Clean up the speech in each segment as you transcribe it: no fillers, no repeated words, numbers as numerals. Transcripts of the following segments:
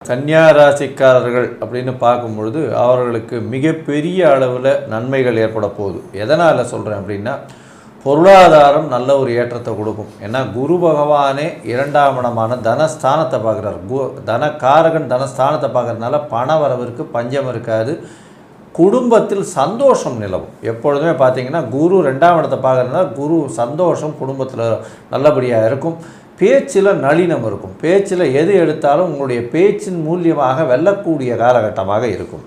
கன்னியா ராசிக்காரர்கள் அப்படின்னு பார்க்கும்பொழுது அவர்களுக்கு மிகப்பெரிய அளவில் நன்மைகள் ஏற்பட போகுது. எதனால் சொல்கிறேன் அப்படின்னா, பொருளாதாரம் நல்ல ஒரு ஏற்றத்தை கொடுக்கும். ஏன்னா குரு பகவானே 2ஆம் இடமான தனஸ்தானத்தை பார்க்குறார். தனக்காரகன் தனஸ்தானத்தை பார்க்குறதுனால பண வரவிற்கு பஞ்சம் இருக்காது. குடும்பத்தில் சந்தோஷம் நிலவும். எப்பொழுதுமே பார்த்திங்கன்னா குரு 2ஆம் இடத்தை பார்க்குறதுனால குரு சந்தோஷம் குடும்பத்தில் நல்லபடியாக இருக்கும். பேச்சில் நளினம் இருக்கும். பேச்சில் எது எடுத்தாலும் உங்களுடைய பேச்சின் மூலியமாக வெல்லக்கூடிய காலகட்டமாக இருக்கும்.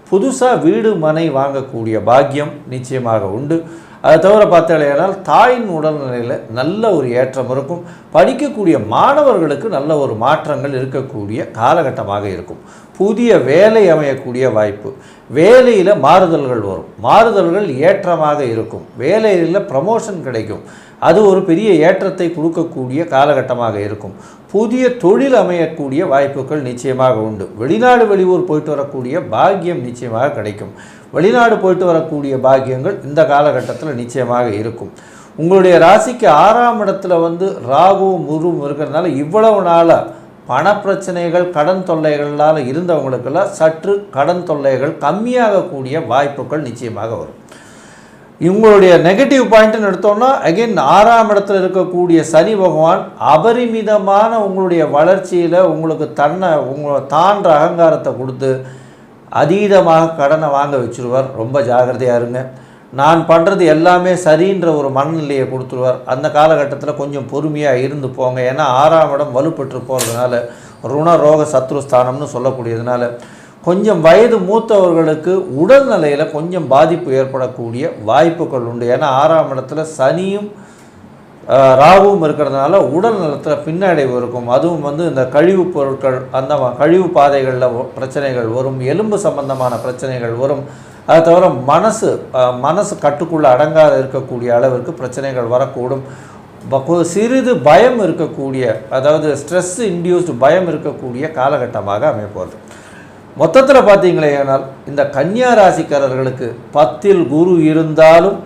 புதுசாக வீடு மனை வாங்கக்கூடிய பாக்கியம் நிச்சயமாக உண்டு. அதை தவிர பார்த்தாலேனால் தாயின் உடல்நிலையில் நல்ல ஒரு ஏற்றம் இருக்கும். படிக்கக்கூடிய மாணவர்களுக்கு நல்ல ஒரு மாற்றங்கள் இருக்கக்கூடிய காலகட்டமாக இருக்கும். புதிய வேலை அமையக்கூடிய வாய்ப்பு, வேலையில் மாறுதல்கள் வரும். மாறுதல்கள் ஏற்றமாக இருக்கும். வேலையில் ப்ரமோஷன் கிடைக்கும். அது ஒரு பெரிய ஏற்றத்தை கொடுக்கக்கூடிய காலகட்டமாக இருக்கும். புதிய தொழில் அமையக்கூடிய வாய்ப்புகள் நிச்சயமாக உண்டு. வெளிநாடு வெளியூர் போயிட்டு வரக்கூடிய பாக்கியம் நிச்சயமாக கிடைக்கும். வெளிநாடு போயிட்டு வரக்கூடிய பாக்கியங்கள் இந்த காலகட்டத்தில் நிச்சயமாக இருக்கும். உங்களுடைய ராசிக்கு 6ஆம் இடத்துல ராகுவும் குருவும் இருக்கிறதுனால இவ்வளவு நாளாக பணப்பிரச்சனைகள் கடன் தொல்லைகளால் இருந்தவங்களுக்கெல்லாம் சற்று கடன் தொல்லைகள் கம்மியாகக்கூடிய வாய்ப்புகள் நிச்சயமாக வரும். இவங்களுடைய நெகட்டிவ் பாயிண்ட்னு எடுத்தோம்னா அகெயின் 6ஆம் இடத்துல இருக்கக்கூடிய சனி பகவான் அபரிமிதமான உங்களுடைய வளர்ச்சியில் உங்களுக்கு உங்களை தாண்ட அகங்காரத்தை கொடுத்து அதீதமாக கடனை வாங்க வச்சுருவார். ரொம்ப ஜாகிரதையாக இருங்க. நான் பண்ணுறது எல்லாமே சரின்ற ஒரு மனநிலையை கொடுத்துருவார். அந்த காலகட்டத்தில் கொஞ்சம் பொறுமையாக இருந்து போங்க. ஏன்னா 6ஆம் இடம் வலுப்பெற்று போகிறதுனால ருண ரோக சத்ருஸ்தானம்னு சொல்லக்கூடியதுனால கொஞ்சம் வயது மூத்தவர்களுக்கு உடல்நிலையில் கொஞ்சம் பாதிப்பு ஏற்படக்கூடிய வாய்ப்புகள் உண்டு. ஏன்னா 6ஆம் இடத்துல சனியும் ராகுவும் இருக்கிறதுனால உடல் நலத்தில் பின்னடைவு இருக்கும். அதுவும் இந்த கழிவுப் பொருட்கள், அந்த கழிவு பாதைகளில் பிரச்சனைகள் வரும். எலும்பு சம்பந்தமான பிரச்சனைகள் வரும். அதை தவிர மனசு கட்டுக்குள்ளே அடங்காத இருக்கக்கூடிய அளவிற்கு பிரச்சனைகள் வரக்கூடும். சிறிது பயம் இருக்கக்கூடிய, அதாவது ஸ்ட்ரெஸ் இன்டியூஸ்டு பயம் இருக்கக்கூடிய காலகட்டமாக அமைப்போது. மொத்தத்தில் பார்த்தீங்களேனால் இந்த கன்னியா ராசிக்காரர்களுக்கு 10ல் குரு இருந்தாலும்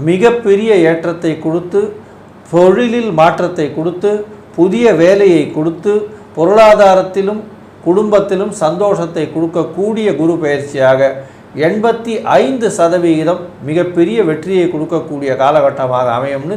மிகப்பெரிய ஏற்றத்தை கொடுத்து, தொழிலில் மாற்றத்தை கொடுத்து, புதிய வேலையை கொடுத்து, பொருளாதாரத்திலும் குடும்பத்திலும் சந்தோஷத்தை கொடுக்கக்கூடிய குரு பயிற்சியாக 85% மிகப்பெரிய வெற்றியை கொடுக்கக்கூடிய காலகட்டமாக அமையும்னு